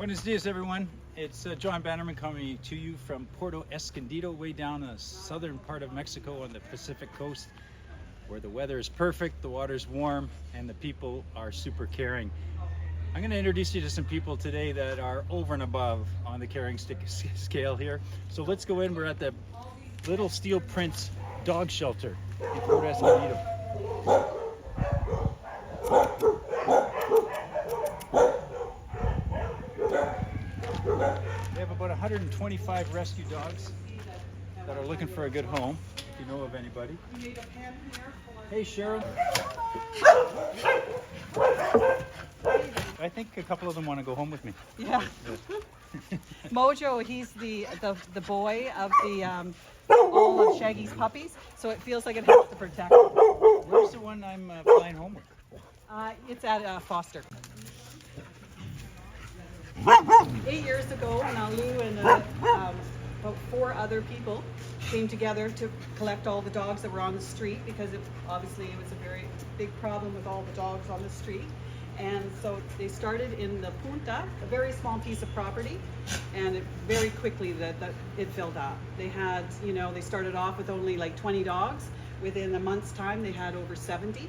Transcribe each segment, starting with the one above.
Buenos dias, everyone. It's John Bannerman coming to you from Puerto Escondido, way down the southern part of Mexico on the Pacific coast, where the weather is perfect, the water's warm, and the people are super caring. I'm going to introduce you to some people today that are over and above on the caring scale here. So let's go in. We're at the Little Steel Prince dog shelter in Puerto Escondido. We have about 125 rescue dogs that are looking for a good home, if you know of anybody. Hey, Cheryl. I think a couple of them want to go home with me. Yeah. Mojo, he's the boy of all of Shaggy's puppies, so it feels like it has to protect him. Where's the one I'm flying home with? It's at Foster. 8 years ago, Nalu and about 4 other people came together to collect all the dogs that were on the street, because obviously it was a very big problem with all the dogs on the street. And so they started in the Punta, a very small piece of property, and very quickly it filled up. They had, they started off with only like 20 dogs. Within a month's time, they had over 70.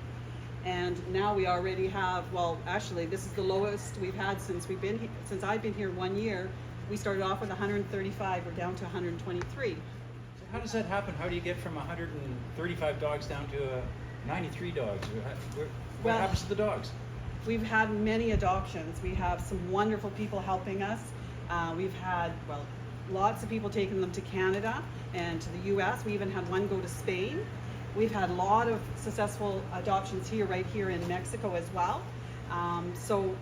And now we already have, well, actually, this is the lowest we've had since I've been here 1 year. We started off with 135, we're down to 123. So how does that happen? How do you get from 135 dogs down to 93 dogs? What happens to the dogs? We've had many adoptions. We have some wonderful people helping us. We've had, lots of people taking them to Canada and to the US. We even had one go to Spain. We've had a lot of successful adoptions right here in Mexico as well. So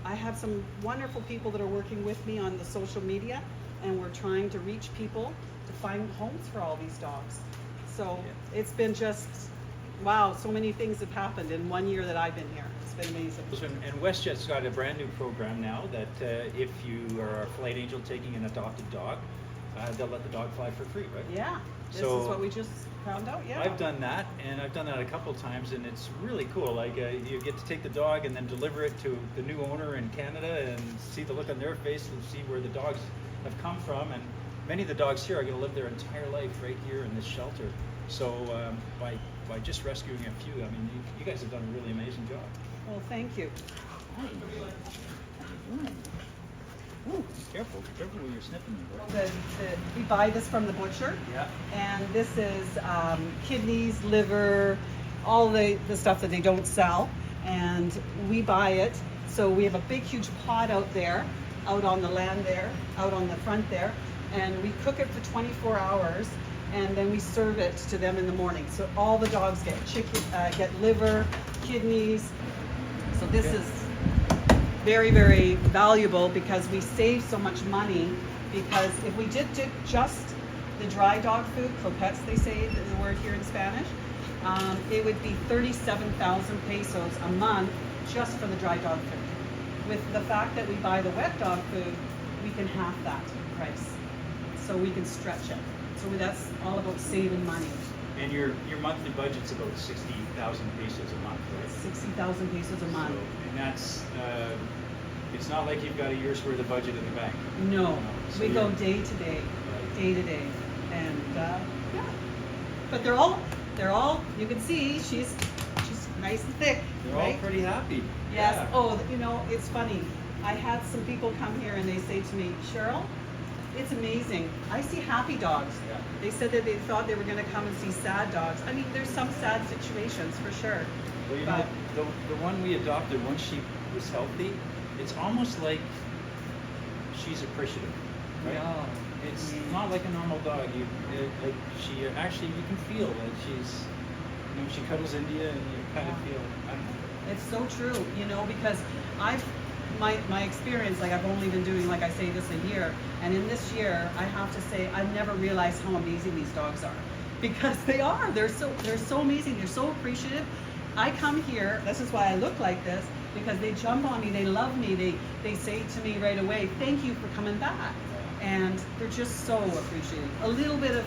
I have some wonderful people that are working with me on the social media, and we're trying to reach people to find homes for all these dogs. So It's been just, wow, so many things have happened in 1 year that I've been here. It's been amazing. And WestJet's got a brand new program now that if you are a flight angel taking an adopted dog, they'll let the dog fly for free, right? Yeah, this is what we just found out, yeah. I've done that, and I've done that a couple times, and it's really cool. Like you get to take the dog and then deliver it to the new owner in Canada and see the look on their face and see where the dogs have come from. And many of the dogs here are going to live their entire life right here in this shelter. So by just rescuing a few, I mean, you guys have done a really amazing job. Well, thank you. Ooh, careful when you're sniffing them. We buy this from the butcher. Yeah. And this is kidneys, liver, all the stuff that they don't sell. And we buy it. So we have a big, huge pot out there, out on the land there, out on the front there. And we cook it for 24 hours. And then we serve it to them in the morning. So all the dogs get chicken, get liver, kidneys. So this is very, very valuable, because we save so much money. Because if we did just the dry dog food, croquettes, they say the word here in Spanish, it would be 37,000 pesos a month just for the dry dog food. With the fact that we buy the wet dog food, we can half that price. So we can stretch it. So that's all about saving money. And your monthly budget's about 60,000 pesos a month, right? 60,000 pesos a month. And that's, it's not like you've got a year's worth of budget in the bank. No, So we go day to day, and yeah. But they're all. You can see she's nice and thick. They're right? all pretty happy. Yes. Yeah. Oh, it's funny. I had some people come here and they say to me, Cheryl, it's amazing. I see happy dogs. Yeah. They said that they thought they were going to come and see sad dogs. I mean, there's some sad situations for sure. Well, you know, the one we adopted, once she was healthy, it's almost like she's appreciative, right? Yeah. It's not like a normal dog. You can feel that she's, she cuddles into you, and you kind of feel, I don't know. It's so true, because my experience, like I've only been doing, like I say, this a year, and in this year, I have to say, I've never realized how amazing these dogs are, because they're so amazing, they're so appreciative. I come here, this is why I look like this, because they jump on me, they love me, they say to me right away, thank you for coming back, and they're just so appreciative. A little bit of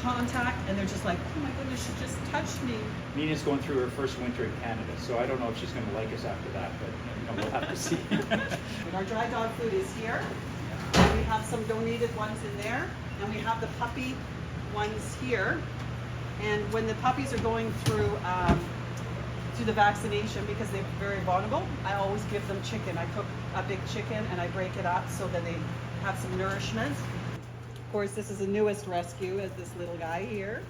contact, and they're just like, oh my goodness, she just touched me. Nina's going through her first winter in Canada, so I don't know if she's going to like us after that, but we'll have to see. And our dry dog food is here. And we have some donated ones in there, and we have the puppy ones here. And when the puppies are going through the vaccination, because they're very vulnerable, I always give them chicken. I cook a big chicken and I break it up so that they have some nourishment. Of course, this is the newest rescue, is this little guy here,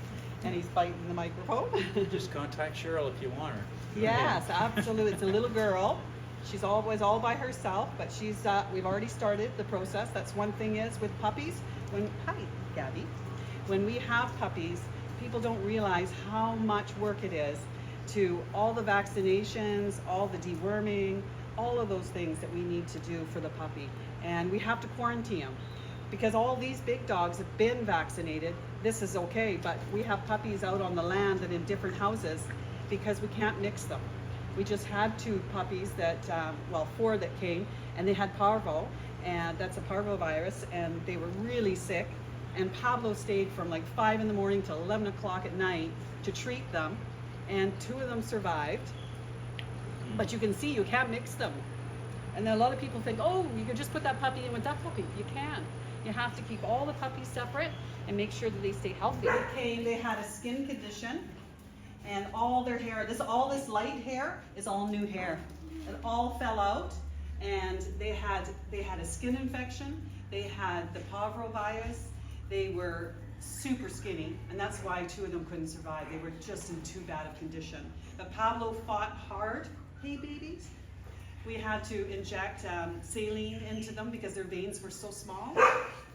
and he's biting the microphone. Just contact Cheryl if you want her. Yes, absolutely. It's a little girl. She's always all by herself, but we've already started the process. That's one thing is with puppies. Hi, Gabby. When we have puppies, people don't realize how much work it is to all the vaccinations, all the deworming, all of those things that we need to do for the puppy. And we have to quarantine them. Because all these big dogs have been vaccinated, this is okay, but we have puppies out on the land and in different houses because we can't mix them. We just had 2 puppies that, 4 that came, and they had parvo, and that's a parvovirus, and they were really sick. And Pablo stayed from like 5 in the morning till 11 o'clock at night to treat them, and 2 of them survived. But you can see you can't mix them. And then a lot of people think, oh, you can just put that puppy in with that puppy. You can't. You have to keep all the puppies separate and make sure that they stay healthy. They had a skin condition, and all their hair, all this light hair is all new hair. It all fell out, and they had a skin infection. They had the parvovirus. They were super skinny, and that's why 2 of them couldn't survive. They were just in too bad of condition. But Pablo fought hard. Hey, babies. We had to inject saline into them because their veins were so small,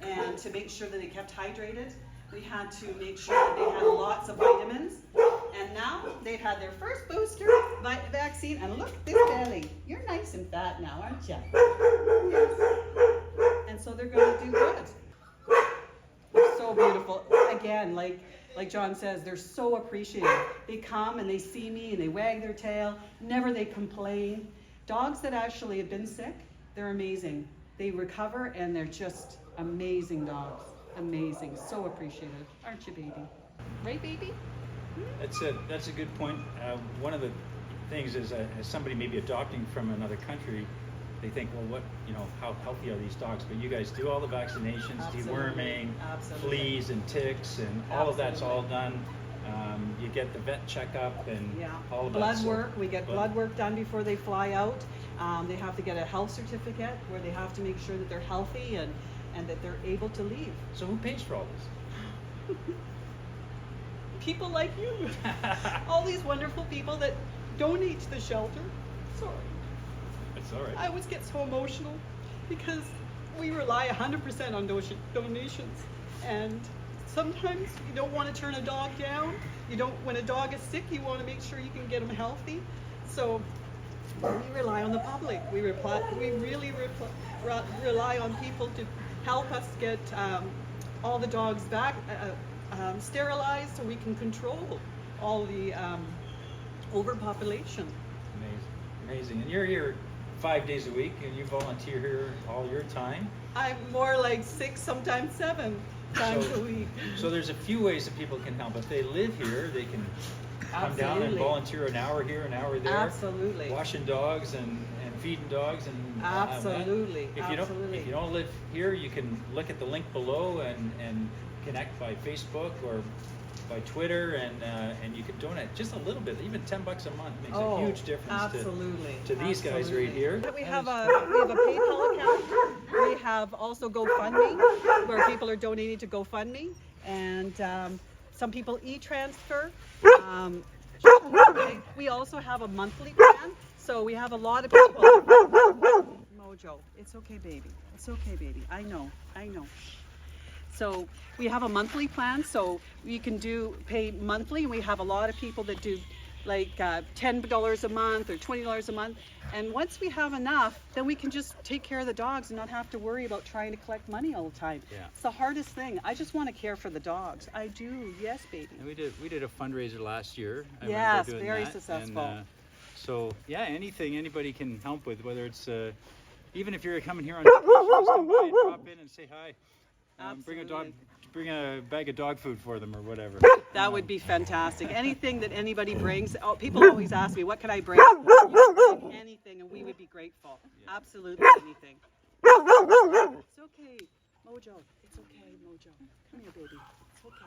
and to make sure that they kept hydrated. We had to make sure that they had lots of vitamins. And now they've had their first booster vaccine, and look at this belly. You're nice and fat now, aren't you? Yes. And so they're going to do good. They're so beautiful. Again, like John says, they're so appreciated. They come and they see me and they wag their tail. Never they complain. Dogs that actually have been sick, they're amazing. They recover and they're just amazing dogs. Amazing. So appreciated. Aren't you, baby? Right, baby? That's a good point. One of the things is, as somebody maybe adopting from another country, they think, well, how healthy are these dogs? But you guys do all the vaccinations, deworming, fleas and ticks, and all of that's all done. You get the vet checkup and all of that. Blood work. We get blood work done before they fly out. They have to get a health certificate where they have to make sure that they're healthy and that they're able to leave. So who pays for all this? People like you. All these wonderful people that donate to the shelter. Sorry. That's all right. I always get so emotional because we rely 100% on donations, and sometimes you don't want to turn a dog down. When a dog is sick, you want to make sure you can get them healthy. So we rely on the public. We really rely on people to help us get all the dogs back sterilized so we can control all the overpopulation. Amazing. And you're here 5 days a week, and you volunteer here all your time? I'm more like 6, sometimes 7 times a week. So there's a few ways that people can help. If they live here, they can come down and volunteer an hour here, an hour there. Absolutely. Washing dogs and feeding dogs and absolutely. If you don't live here, you can look at the link below and connect by Facebook or by Twitter, and you can donate just a little bit. Even $10 a month makes a huge difference to these guys right here. We have a PayPal account. We have also GoFundMe, where people are donating to GoFundMe, and some people e-transfer. We also have a monthly plan, so we have a lot of people. Mojo, it's okay, baby. It's okay, baby. I know. So we have a monthly plan, so you can pay monthly. We have a lot of people that do like $10 a month or $20 a month. And once we have enough, then we can just take care of the dogs and not have to worry about trying to collect money all the time. Yeah. It's the hardest thing. I just want to care for the dogs. I do. Yes, baby. And we did a fundraiser last year. Yes, very successful. And, so yeah, anything anybody can help with, whether it's even if you're coming here on vacation, just come by and drop in and say hi. Bring a dog. bring a bag of dog food for them or whatever. That would be fantastic. Anything that anybody brings. Oh, people always ask me, what can I bring? You can bring anything and we would be grateful. Yeah. Absolutely anything. It's okay, Mojo. It's okay, Mojo. Come here, baby. It's okay.